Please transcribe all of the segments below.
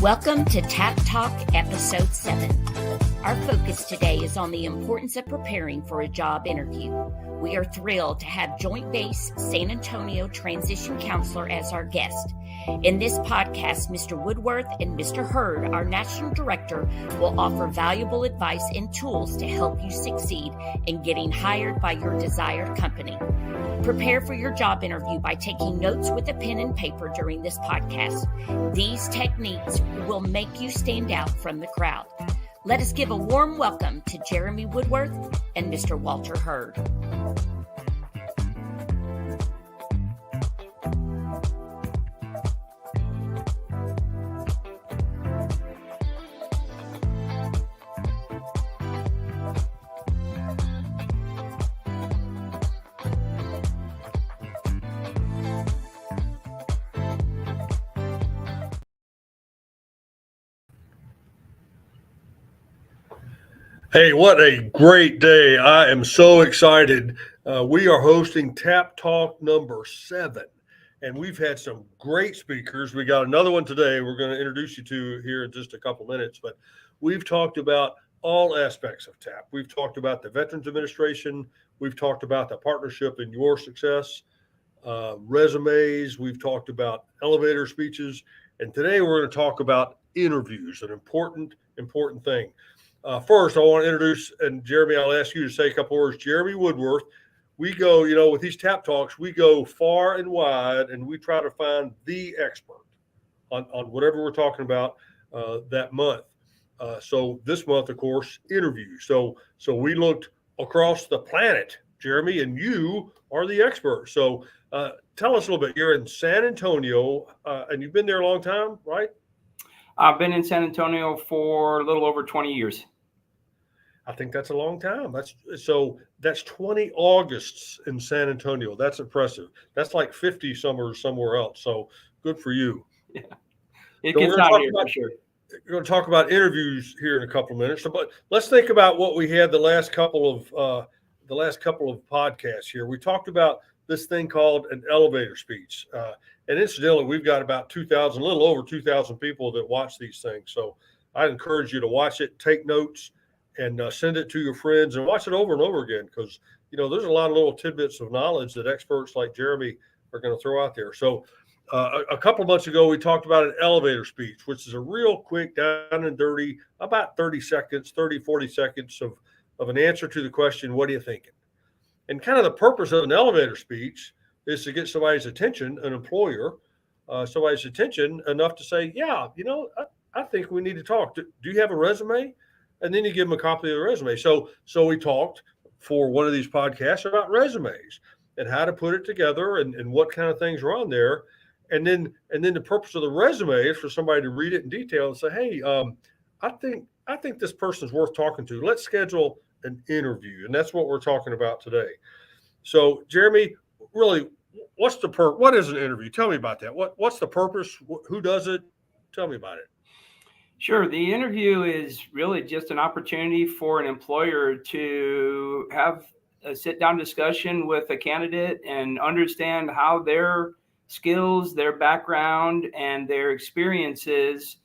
Welcome to TAP Talk Episode 7. Our focus today is on the importance of preparing for a job interview. We are thrilled to have Joint Base San Antonio Transition Counselor as our guest. In this podcast, Mr. Woodworth and Mr. Hurd, our National Director, will offer valuable advice and tools to help you succeed in getting hired by your desired company. Prepare for your job interview by taking notes with a pen and paper during this podcast. These techniques will make you stand out from the crowd. Let us give a warm welcome to Jeremy Woodworth and Mr. Walter Hurd. Hey, what a great day. I am so excited. We are hosting TAP Talk number 7, and we've had some great speakers. We got another one today we're going to introduce you to here in just a couple minutes, but we've talked about all aspects of TAP. We've talked about the Veterans Administration. We've talked about the partnership in your success, resumes. We've talked about elevator speeches, and today we're going to talk about interviews, an important thing. First, I want to introduce, and Jeremy, I'll ask you to say a couple words. Jeremy Woodworth. We go, with these TAP Talks, we go far and wide, and we try to find the expert on whatever we're talking about that month. So this month, of course, interviews. So we looked across the planet, Jeremy, and you are the expert. So tell us a little bit. You're in San Antonio, and you've been there a long time, right? I've been in San Antonio for a little over 20 years. I think that's a long time. That's 20 Augusts in San Antonio. That's impressive. That's like 50 summers somewhere else. So good for you. Yeah, it gets out here for sure. We're going to talk about interviews here in a couple of minutes. But let's think about what we had the last couple of podcasts here. We talked about this thing called an elevator speech. And incidentally, we've got about a little over 2,000 people that watch these things. So I encourage you to watch it, take notes, and send it to your friends and watch it over and over again. Because, there's a lot of little tidbits of knowledge that experts like Jeremy are going to throw out there. So a couple of months ago, we talked about an elevator speech, which is a real quick, down and dirty, about 40 seconds of an answer to the question, what are you thinking? And kind of the purpose of an elevator speech is to get somebody's attention, an employer, somebody's attention enough to say, yeah, I think we need to talk. Do you have a resume? And then you give them a copy of the resume. So we talked for one of these podcasts about resumes and how to put it together and what kind of things are on there. And then the purpose of the resume is for somebody to read it in detail and say, hey, I think this person's worth talking to. Let's schedule an interview. And that's what we're talking about today. So Jeremy, really, what is an interview? Tell me about that. What's the purpose? Who does it? Tell me about it. Sure. The interview is really just an opportunity for an employer to have a sit-down discussion with a candidate and understand how their skills, their background, and their experiences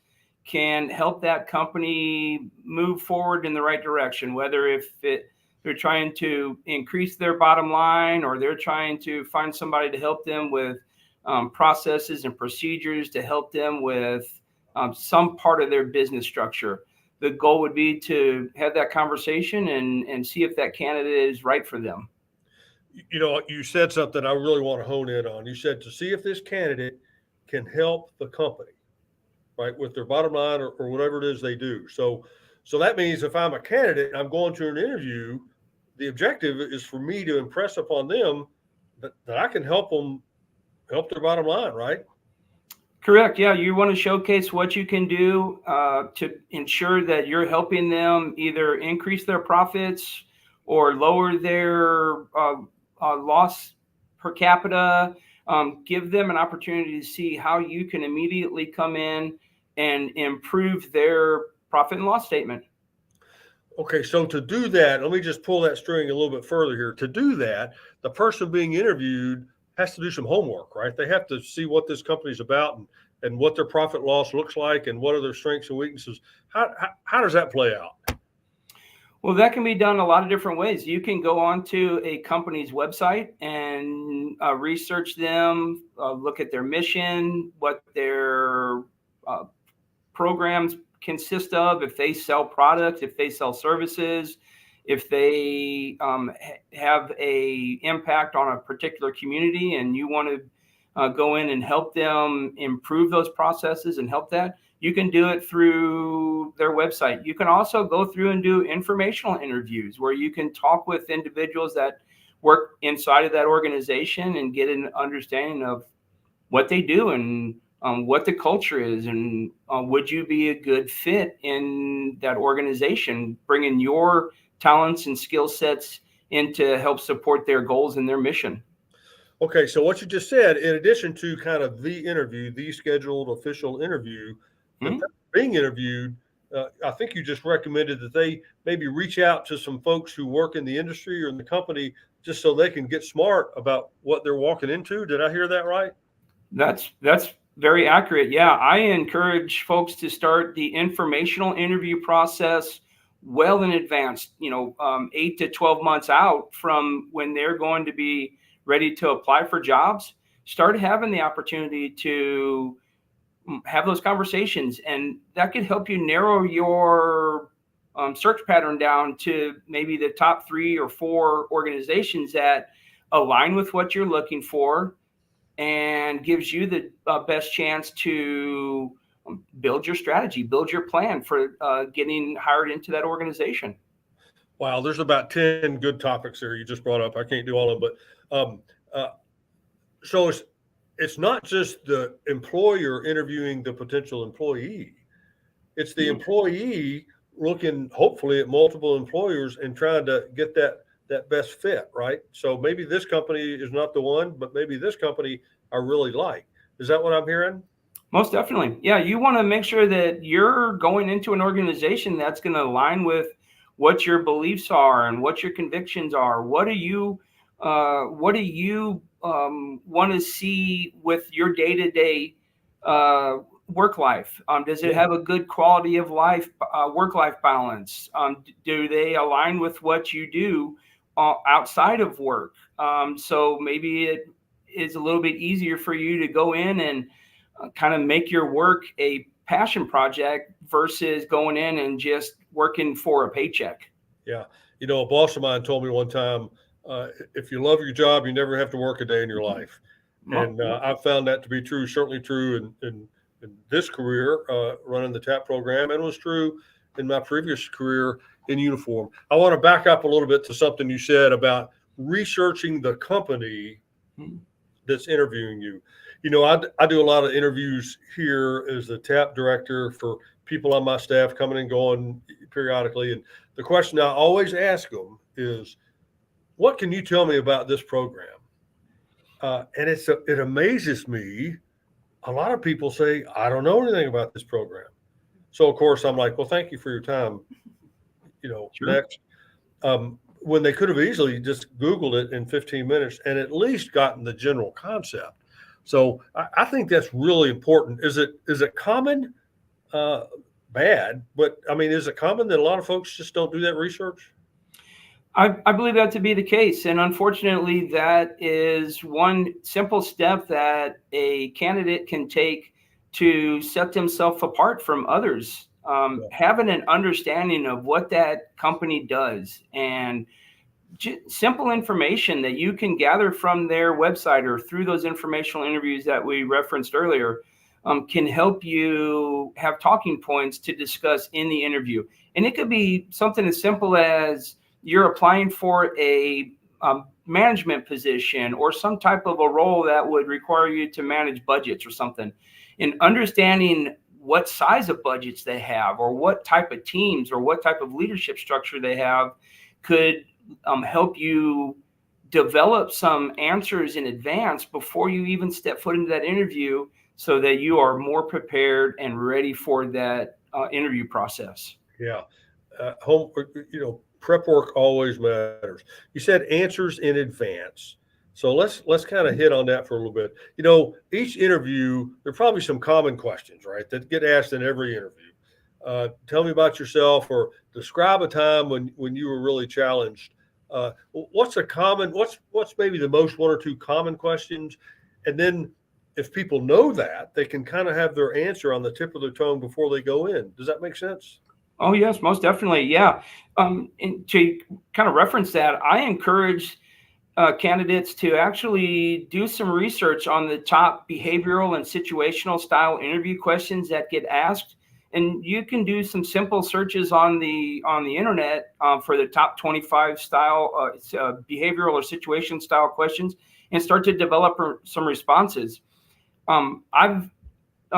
can help that company move forward in the right direction, whether they're trying to increase their bottom line or they're trying to find somebody to help them with processes and procedures to help them with some part of their business structure. The goal would be to have that conversation and see if that candidate is right for them. You said something I really want to hone in on. You said to see if this candidate can help the company, right, with their bottom line or whatever it is they do. So that means if I'm a candidate and I'm going to an interview, the objective is for me to impress upon them that I can help their bottom line, right? Correct. Yeah. You want to showcase what you can do to ensure that you're helping them either increase their profits or lower their loss per capita. Give them an opportunity to see how you can immediately come in and improve their profit and loss statement. Okay, so to do that, let me just pull that string a little bit further here. To do that, the person being interviewed has to do some homework, right? They have to see what this company's about and what their profit loss looks like and what are their strengths and weaknesses. How does that play out? Well, that can be done a lot of different ways. You can go onto a company's website and research them, look at their mission, what their programs consist of, if they sell products, if they sell services, if they have a impact on a particular community and you want to go in and help them improve those processes and help that, you can do it through their website. You can also go through and do informational interviews where you can talk with individuals that work inside of that organization and get an understanding of what they do and what the culture is, and would you be a good fit in that organization, bringing your talents and skill sets in to help support their goals and their mission. Okay, so what you just said, in addition to kind of the scheduled official interview, being interviewed, I think you just recommended that they maybe reach out to some folks who work in the industry or in the company just so they can get smart about what they're walking into. Did I hear that right? That's very accurate. Yeah, I encourage folks to start the informational interview process well in advance, 8 to 12 months out from when they're going to be ready to apply for jobs. Start having the opportunity to have those conversations, and that could help you narrow your search pattern down to maybe the top 3 or 4 organizations that align with what you're looking for and gives you the best chance to build your strategy, build your plan for getting hired into that organization. Wow, there's about 10 good topics there you just brought up. I can't do all of them, but so it's not just the employer interviewing the potential employee. It's the employee looking hopefully at multiple employers and trying to get that best fit, right? So maybe this company is not the one, but maybe this company I really like. Is that what I'm hearing? Most definitely. Yeah, you want to make sure that you're going into an organization that's going to align with what your beliefs are and what your convictions are. What do you want to see with your day-to-day work life? Does it have a good quality of life, work-life balance? Do they align with what you do outside of work? So maybe it is a little bit easier for you to go in and kind of make your work a passion project versus going in and just working for a paycheck. Yeah. A boss of mine told me one time, if you love your job, you never have to work a day in your life. And I've found that to be true, certainly true in this career, running the TAP program, and it was true in my previous career in uniform. I want to back up a little bit to something you said about researching the company that's interviewing you. I do a lot of interviews here as the TAP director for people on my staff coming and going periodically. And the question I always ask them is, what can you tell me about this program? And it amazes me. A lot of people say, I don't know anything about this program. So, of course, I'm like, well, thank you for your time. Sure. Next. When they could have easily just Googled it in 15 minutes and at least gotten the general concept. So I think that's really important. Is it common? Bad, but I mean, is it common that a lot of folks just don't do that research? I believe that to be the case. And unfortunately, that is one simple step that a candidate can take to set themselves apart from others. Having an understanding of what that company does and simple information that you can gather from their website or through those informational interviews that we referenced earlier can help you have talking points to discuss in the interview. And it could be something as simple as you're applying for a management position or some type of a role that would require you to manage budgets or something. And understanding what size of budgets they have or what type of teams or what type of leadership structure they have could help you develop some answers in advance before you even step foot into that interview so that you are more prepared and ready for that interview process. Yeah. Prep work always matters. You said answers in advance. So let's kind of hit on that for a little bit. Each interview, there are probably some common questions, right, that get asked in every interview. Tell me about yourself, or describe a time when you were really challenged. What's maybe the most one or two common questions, and then if people know that, they can kind of have their answer on the tip of their tongue before they go in. Does that make sense? Oh yes, most definitely. Yeah. And to kind of reference that, I encourage candidates to actually do some research on the top behavioral and situational style interview questions that get asked. And you can do some simple searches on the internet for the top 25 style behavioral or situation style questions, and start to develop some responses. I've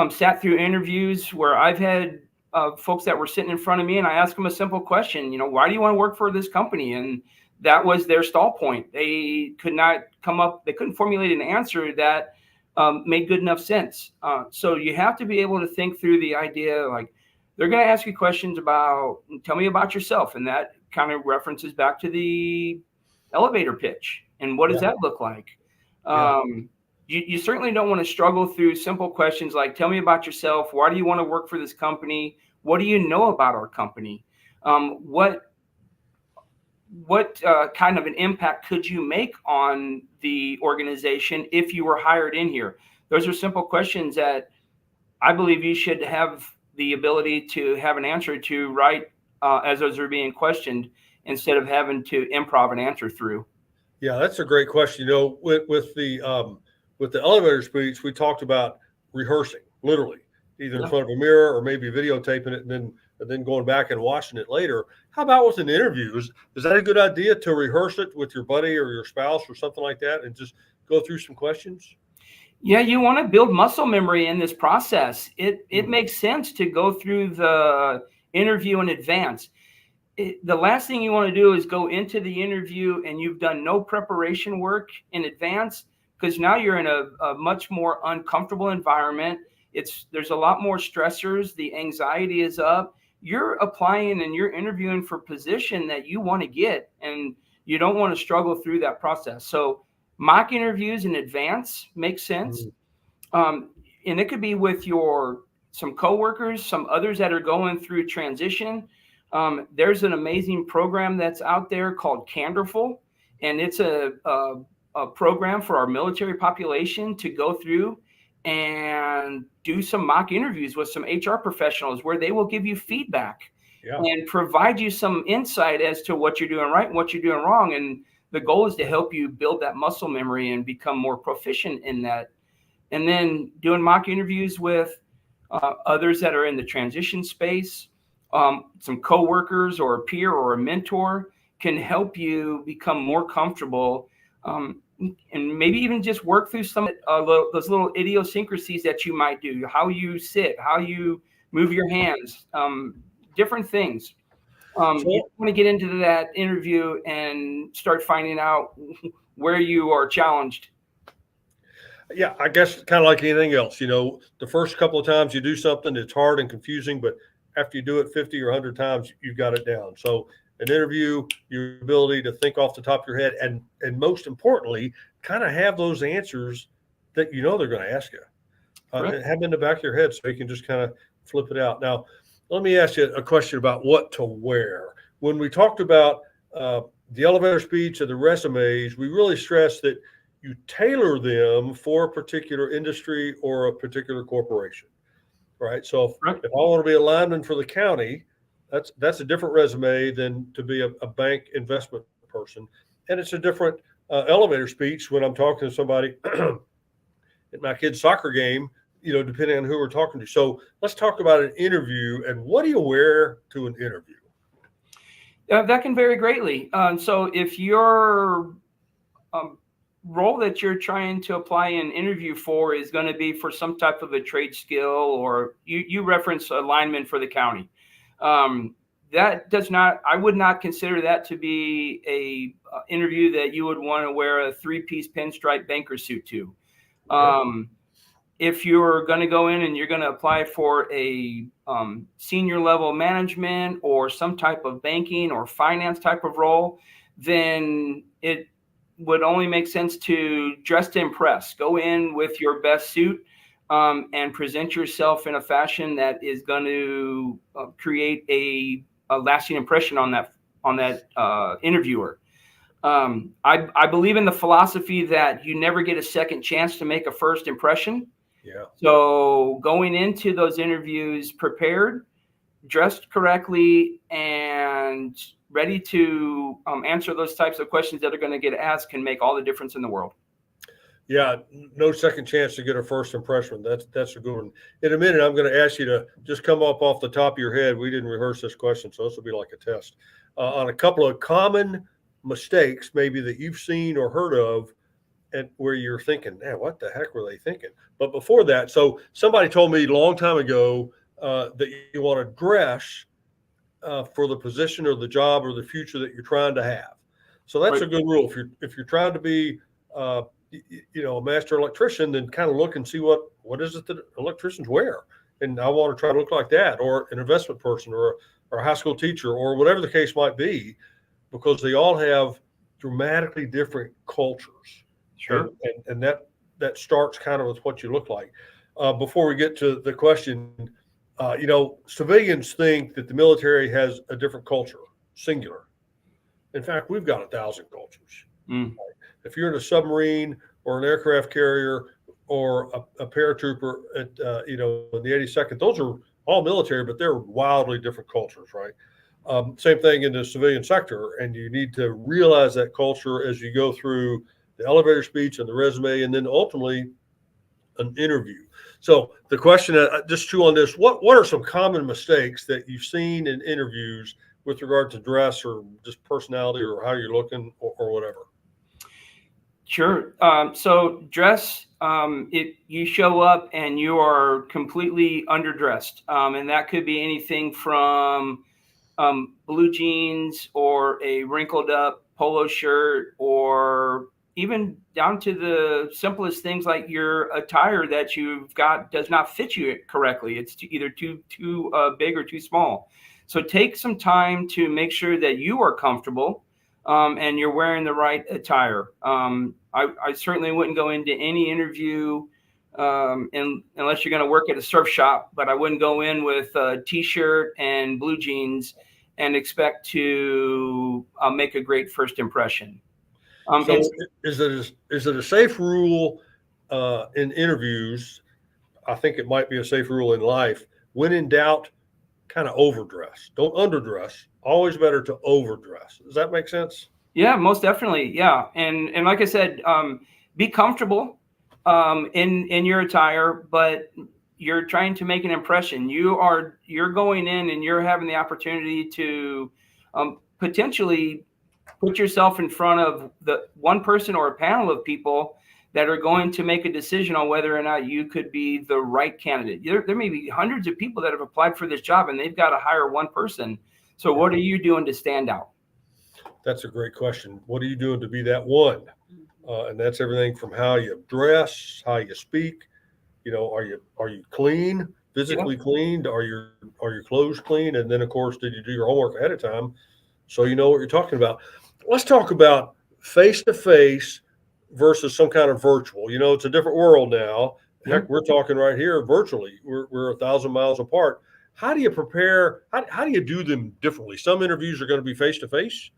sat through interviews where I've had folks that were sitting in front of me, and I asked them a simple question, why do you want to work for this company? And that was their stall point. They couldn't formulate an answer that made good enough sense. So you have to be able to think through the idea, like, they're going to ask you questions about, tell me about yourself. And that kind of references back to the elevator pitch. And what does that look like? You certainly don't want to struggle through simple questions like, tell me about yourself. Why do you want to work for this company? What do you know about our company? What kind of an impact could you make on the organization if you were hired in here? Those are simple questions that I believe you should have the ability to have an answer to right as those are being questioned, instead of having to improv an answer through. Yeah, that's a great question. With the elevator speech, we talked about rehearsing, literally, either in front of a mirror or maybe videotaping it and then going back and watching it later. How about with an interview? Is that a good idea to rehearse it with your buddy or your spouse or something like that and just go through some questions? Yeah, you want to build muscle memory in this process. It makes sense to go through the interview in advance. The last thing you want to do is go into the interview and you've done no preparation work in advance, because now you're in a much more uncomfortable environment. There's a lot more stressors. The anxiety is up. You're applying and you're interviewing for a position that you want to get, and you don't want to struggle through that process. So mock interviews in advance makes sense. And it could be with some coworkers, some others that are going through transition. There's an amazing program that's out there called Candorful, and it's a program for our military population to go through and do some mock interviews with some HR professionals where they will give you feedback and provide you some insight as to what you're doing right and what you're doing wrong. And the goal is to help you build that muscle memory and become more proficient in that. And then doing mock interviews with others that are in the transition space, some coworkers or a peer or a mentor can help you become more comfortable, and maybe even just work through some those little idiosyncrasies that you might do, how you sit, how you move your hands, different things. You want to get into that interview and start finding out where you are challenged. Yeah, I guess kind of like anything else, the first couple of times you do something, it's hard and confusing, but after you do it 50 or 100 times, you've got it down. So an interview, your ability to think off the top of your head, and most importantly, kind of have those answers that they're going to ask you. And have them in the back of your head so you can just kind of flip it out. Now, let me ask you a question about what to wear. When we talked about the elevator speech and the resumes, we really stressed that you tailor them for a particular industry or a particular corporation, right? So if I want to be a lineman for the county, that's a different resume than to be a bank investment person. And it's a different elevator speech when I'm talking to somebody at my kid's soccer game, depending on who we're talking to. So let's talk about an interview, and what do you wear to an interview? That can vary greatly. So if your role that you're trying to apply an interview for is going to be for some type of a trade skill, or you reference a lineman for the county, I would not consider that to be a interview that you would want to wear a 3-piece pinstripe banker suit to. If you're going to go in and you're going to apply for a senior level management or some type of banking or finance type of role, then would only make sense to dress to impress. Go in with your best suit and present yourself in a fashion that is going to create a lasting impression on that interviewer. I believe in the philosophy that you never get a second chance to make a first impression. Yeah. So going into those interviews prepared, dressed correctly, and ready to answer those types of questions that are going to get asked can make all the difference in the world. Yeah, no second chance to get a first impression. That's a good one. In a minute, I'm going to ask you to just come up off the top of your head. We didn't rehearse this question, so this will be like a test on a couple of common mistakes maybe that you've seen or heard of, and where you're thinking, man, what the heck were they thinking? But before that, so somebody told me a long time ago that you want to dress for the position or the job or the future that you're trying to have. So that's Right. a good rule. If you're trying to be a master electrician, then kind of look and see what is it that electricians wear, and I want to try to look like that, or an investment person, or a high school teacher, or whatever the case might be, because they all have dramatically different cultures. Sure. And that starts kind of with what you look like. Before we get to the question, civilians think that the military has a different culture, singular. In fact, we've got 1,000 cultures. Mm. If you're in a submarine or an aircraft carrier or a paratrooper at in the 82nd, those are all military, but they're wildly different cultures, right? Same thing in the civilian sector, and you need to realize that culture as you go through the elevator speech and the resume, and then ultimately an interview. So the question, just chew on this, what are some common mistakes that you've seen in interviews with regard to dress or just personality or how you're looking or whatever? Sure. So dress, you show up and you are completely underdressed. And that could be anything from blue jeans or a wrinkled up polo shirt, or even down to the simplest things like your attire that you've got does not fit you correctly. It's either too big or too small. So take some time to make sure that you are comfortable and you're wearing the right attire. I certainly wouldn't go into any interview unless you're going to work at a surf shop, but I wouldn't go in with a t-shirt and blue jeans and expect to make a great first impression. So is it a safe rule in interviews? I think it might be a safe rule in life. When in doubt, kind of overdress. Don't underdress. Always better to overdress. Does that make sense? Yeah, most definitely. Yeah. And like I said, be comfortable in your attire, but you're trying to make an impression. You're going in and you're having the opportunity to potentially put yourself in front of the one person or a panel of people that are going to make a decision on whether or not you could be the right candidate. There may be hundreds of people that have applied for this job and they've got to hire one person. So what are you doing to stand out? That's a great question. What are you doing to be that one? And that's everything from how you dress, how you speak. Are you clean, physically cleaned? Are your clothes clean? And then, of course, did you do your homework ahead of time so you know what you're talking about? Let's talk about face-to-face versus some kind of virtual. It's a different world now. Heck, we're talking right here virtually. We're 1,000 miles apart. How do you prepare? How do you do them differently? Some interviews are going to be face-to-face,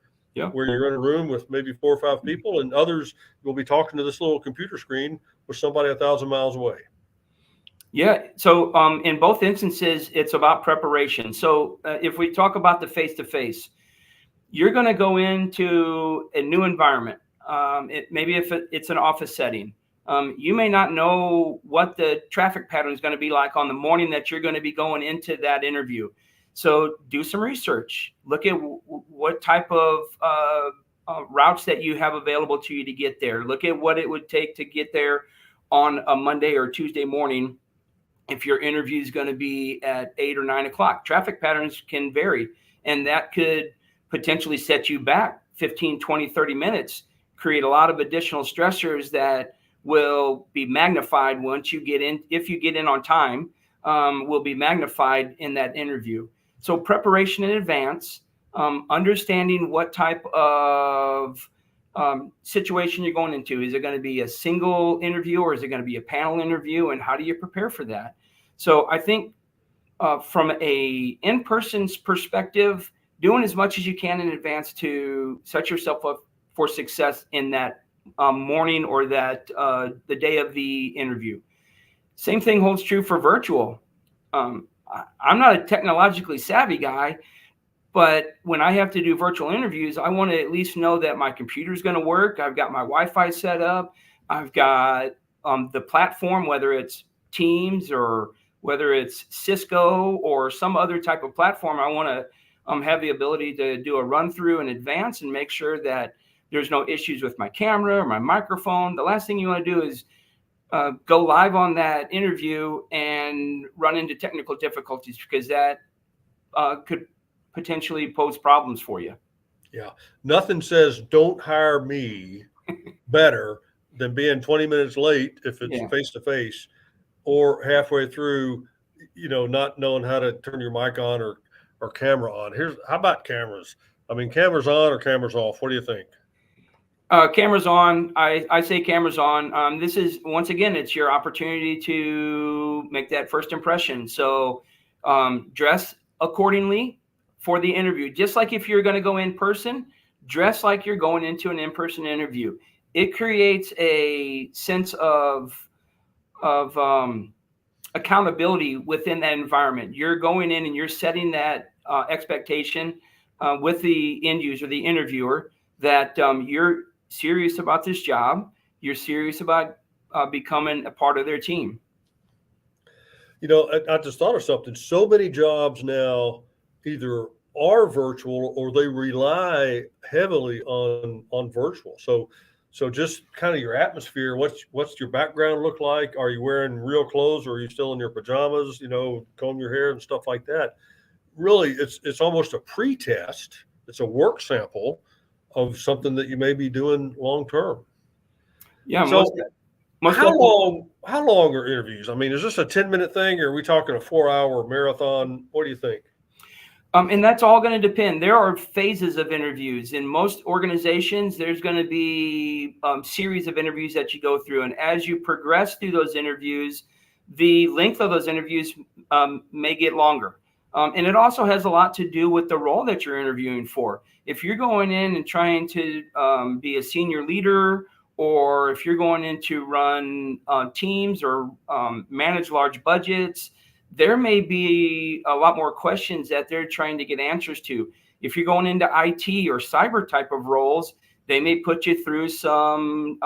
where you're in a room with maybe 4 or 5 people, and others will be talking to this little computer screen with somebody 1,000 miles away. Yeah. So in both instances, it's about preparation. So if we talk about the face-to-face, you're going to go into a new environment. Maybe if it's an office setting, you may not know what the traffic pattern is going to be like on the morning that you're going to be going into that interview. So do some research. Look at what type of routes that you have available to you to get there. Look at what it would take to get there on a Monday or Tuesday morning if your interview is going to be at 8 or 9 o'clock. Traffic patterns can vary, and that could potentially set you back 15, 20, 30 minutes, create a lot of additional stressors that will be magnified once you get in. If you get in on time, will be magnified in that interview. So preparation in advance, understanding what type of situation you're going into. Is it going to be a single interview or is it going to be a panel interview? And how do you prepare for that? So I think from a in-person perspective, doing as much as you can in advance to set yourself up for success in that morning or that the day of the interview. Same thing holds true for virtual. I'm not a technologically savvy guy, but when I have to do virtual interviews, I want to at least know that my computer is going to work. I've got my Wi-Fi set up. I've got the platform, whether it's Teams or whether it's Cisco or some other type of platform. I want to have the ability to do a run through in advance and make sure that there's no issues with my camera or my microphone. The last thing you want to do is go live on that interview and run into technical difficulties, because that could potentially pose problems for you. Yeah. Nothing says don't hire me better than being 20 minutes late if it's face to face, or halfway through, not knowing how to turn your mic on or camera on. How about cameras? I mean, cameras on or cameras off? What do you think? Cameras on. I say cameras on. This is, once again, it's your opportunity to make that first impression. So dress accordingly for the interview. Just like if you're going to go in person, dress like you're going into an in-person interview. It creates a sense of accountability within that environment. You're going in and you're setting that expectation with the end user, the interviewer, that you're serious about this job. You're serious about becoming a part of their team. I just thought of something. So many jobs now either are virtual or they rely heavily on virtual. So just kind of your atmosphere, what's your background look like? Are you wearing real clothes or are you still in your pajamas, comb your hair and stuff like that? Really, it's almost a pre-test. It's a work sample of something that you may be doing long term. Yeah. So how long are interviews? I mean, is this a 10-minute thing or are we talking a 4-hour marathon? What do you think? And that's all going to depend. There are phases of interviews. In most organizations, there's going to be a series of interviews that you go through. And as you progress through those interviews, the length of those interviews may get longer. And it also has a lot to do with the role that you're interviewing for. If you're going in and trying to be a senior leader, or if you're going in to run teams or manage large budgets, there may be a lot more questions that they're trying to get answers to. If you're going into IT or cyber type of roles, they may put you through some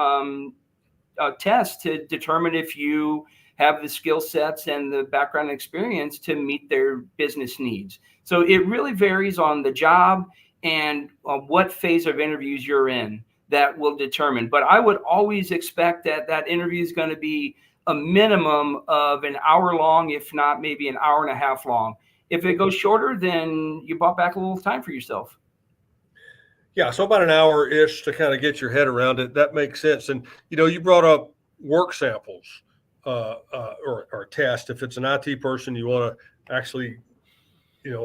tests to determine if you have the skill sets and the background experience to meet their business needs. So it really varies on the job and what phase of interviews you're in that will determine. But I would always expect that interview is going to be a minimum of an hour long, if not maybe an hour and a half long. If it goes shorter, then you bought back a little time for yourself. Yeah, so about an hour-ish to kind of get your head around it. That makes sense. And, you brought up work samples or test. If it's an IT person, you want to actually,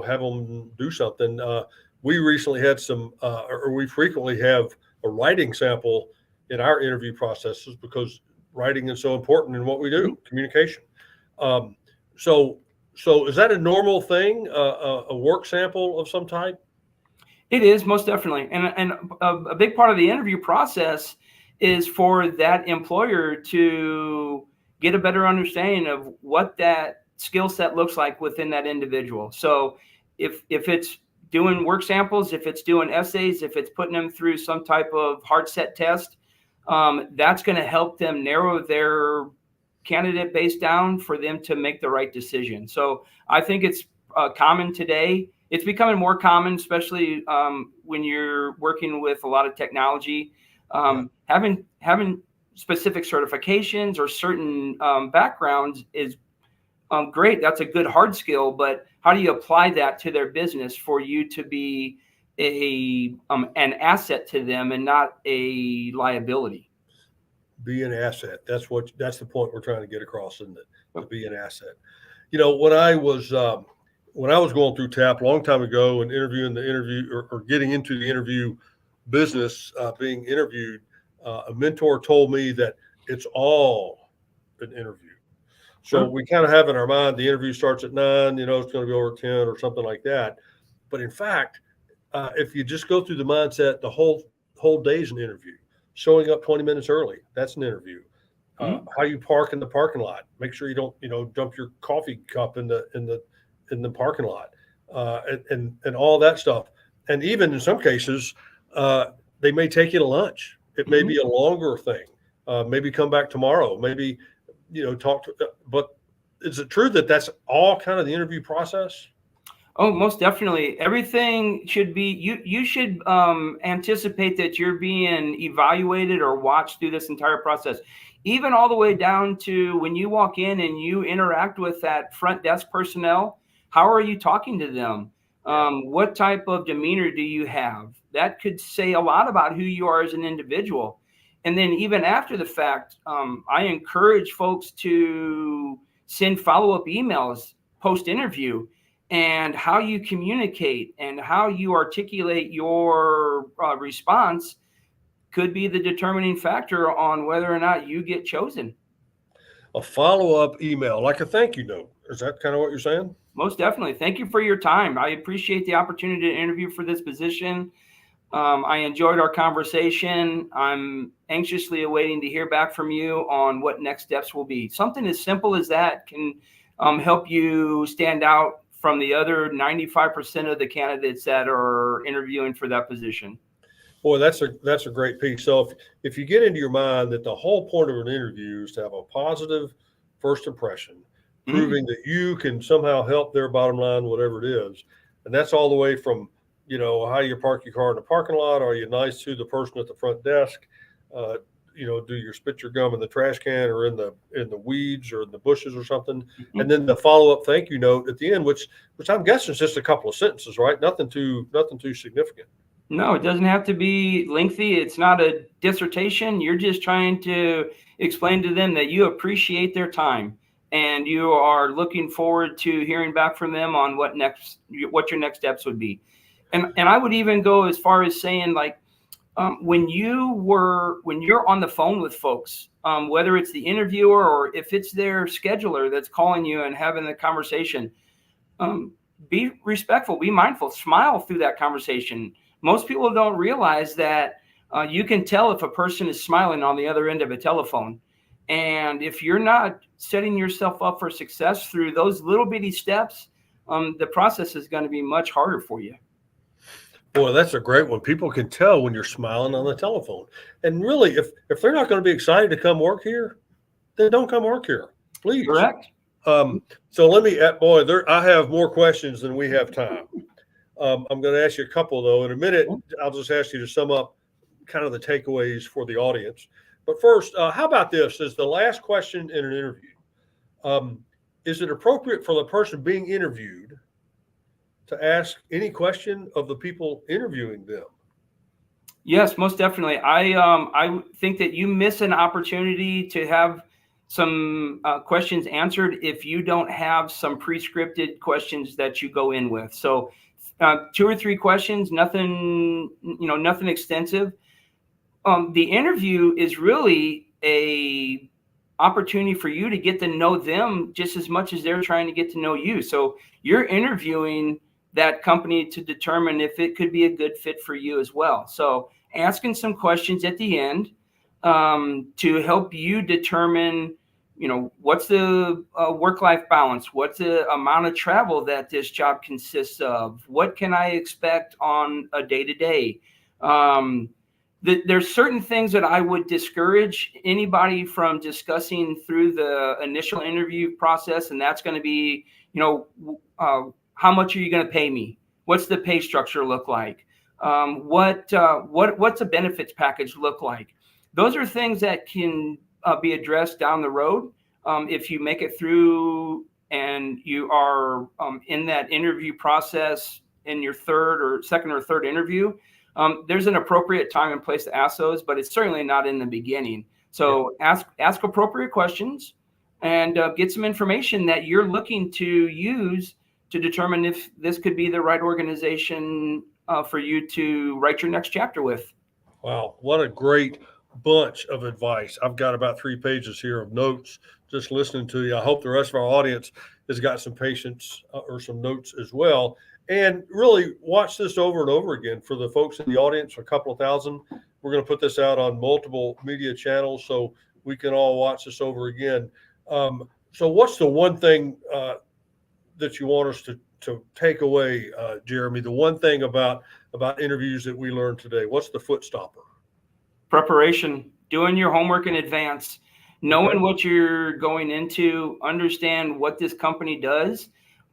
have them do something. We recently had or we frequently have a writing sample in our interview processes because writing is so important in what we do, communication. So is that a normal thing, a work sample of some type? It is, most definitely. And a big part of the interview process is for that employer to get a better understanding of what that skill set looks like within that individual. So if it's doing work samples, if it's doing essays, if it's putting them through some type of hard set test, that's going to help them narrow their candidate base down for them to make the right decision. So I think it's common today. It's becoming more common, especially when you're working with a lot of technology. Having specific certifications or certain backgrounds is great. That's a good hard skill, but how do you apply that to their business for you to be an asset to them and not a liability? Be an asset. That's the point we're trying to get across, isn't it? To be an asset. When I was going through TAP a long time ago and interviewing or getting into the interview business being interviewed, a mentor told me that it's all an interview. So Sure. we kind of have in our mind the interview starts at 9, it's going to be over 10 or something like that. But in fact, if you just go through the mindset, the whole day is an interview. Showing up 20 minutes early, that's an interview. How you park in the parking lot. Make sure you don't, dump your coffee cup in the parking lot, and all that stuff. And even in some cases, they may take you to lunch. It may be a longer thing. Maybe come back tomorrow. Maybe, talk to. But is it true that that's all kind of the interview process? Oh, most definitely. Everything should be, you should anticipate that you're being evaluated or watched through this entire process, even all the way down to when you walk in and you interact with that front desk personnel. How are you talking to them? What type of demeanor do you have? That could say a lot about who you are as an individual. And then even after the fact, I encourage folks to send follow-up emails post-interview. And how you communicate and how you articulate your response could be the determining factor on whether or not you get chosen. A follow-up email, like a thank you note. Is that kind of what you're saying? Most definitely. Thank you for your time. I appreciate the opportunity to interview for this position. I enjoyed our conversation. I'm anxiously awaiting to hear back from you on what next steps will be. Something as simple as that can help you stand out from the other 95% of the candidates that are interviewing for that position. Boy, that's a great piece. So if you get into your mind that the whole point of an interview is to have a positive first impression, proving that you can somehow help their bottom line, whatever it is, and that's all the way from how you park your car in the parking lot, are you nice to the person at the front desk, do you spit your gum in the trash can or in the weeds or in the bushes or something, and then the follow-up thank you note at the end, which I'm guessing is just a couple of sentences, right? Nothing too significant. No, it doesn't have to be lengthy. It's not a dissertation. You're just trying to explain to them that you appreciate their time and you are looking forward to hearing back from them on what your next steps would be. And I would even go as far as saying, like, when you're on the phone with folks, whether it's the interviewer or if it's their scheduler that's calling you and having the conversation, be respectful, be mindful, smile through that conversation. Most people don't realize that you can tell if a person is smiling on the other end of a telephone. And if you're not setting yourself up for success through those little bitty steps, the process is going to be much harder for you. Boy, that's a great one. People can tell when you're smiling on the telephone. And really, if they're not going to be excited to come work here, then don't come work here, please. Correct. So let me, I have more questions than we have time. I'm going to ask you a couple, though. In a minute, I'll just ask you to sum up kind of the takeaways for the audience. But first, how about this? As the last question in an interview, is it appropriate for the person being interviewed to ask any question of the people interviewing them? Yes, most definitely. I think that you miss an opportunity to have some questions answered if you don't have some pre-scripted questions that you go in with. So 2 or 3 questions, nothing extensive. The interview is really a opportunity for you to get to know them just as much as they're trying to get to know you. So you're interviewing that company to determine if it could be a good fit for you as well. So asking some questions at the end to help you determine, what's the work-life balance? What's the amount of travel that this job consists of? What can I expect on a day-to-day? There's certain things that I would discourage anybody from discussing through the initial interview process, and that's going to be, how much are you going to pay me? What's the pay structure look like? What's a benefits package look like? Those are things that can be addressed down the road. If you make it through and you are in that interview process in your second or third interview, there's an appropriate time and place to ask those, but it's certainly not in the beginning. So ask appropriate questions and get some information that you're looking to use to determine if this could be the right organization for you to write your next chapter with. Wow, what a great bunch of advice. I've got about 3 pages here of notes just listening to you. I hope the rest of our audience has got some patience or some notes as well. And really watch this over and over again for the folks in the audience, a couple of thousand. We're going to put this out on multiple media channels so we can all watch this over again. So what's the one thing that you want us to take away, Jeremy? The one thing about interviews that we learned today, what's the foot stopper? Preparation, doing your homework in advance, knowing what you're going into, understand what this company does,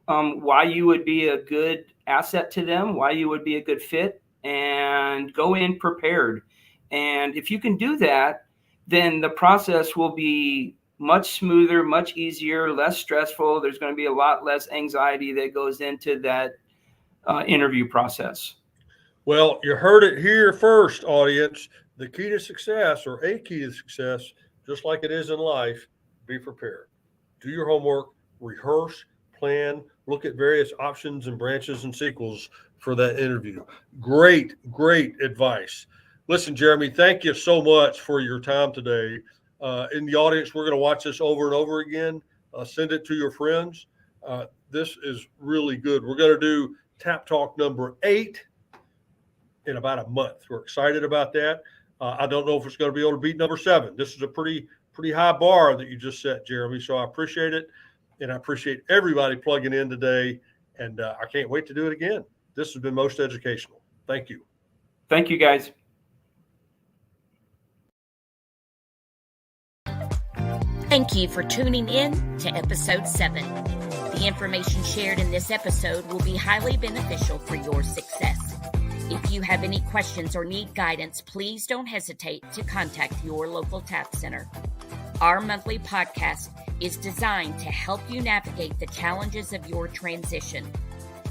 why you would be a good asset to them, why you would be a good fit, and go in prepared. And if you can do that, then the process will be much smoother, much easier, less stressful. There's going to be a lot less anxiety that goes into that interview process. Well, you heard it here first, audience. The key to success, or a key to success, just like it is in life, be prepared. Do your homework, rehearse, plan, look at various options and branches and sequels for that interview. Great, great advice. Listen, Jeremy, thank you so much for your time today. In the audience, we're going to watch this over and over again. Send it to your friends. This is really good. We're going to do Tap Talk number 8 in about a month. We're excited about that. I don't know if it's going to be able to beat number 7. This is a pretty high bar that you just set, Jeremy. So I appreciate it. And I appreciate everybody plugging in today. And I can't wait to do it again. This has been most educational. Thank you. Thank you, guys. Thank you for tuning in to episode 7. The information shared in this episode will be highly beneficial for your success. If you have any questions or need guidance, please don't hesitate to contact your local TAP Center. Our monthly podcast is designed to help you navigate the challenges of your transition.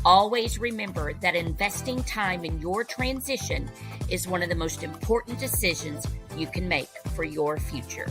Always remember that investing time in your transition is one of the most important decisions you can make for your future.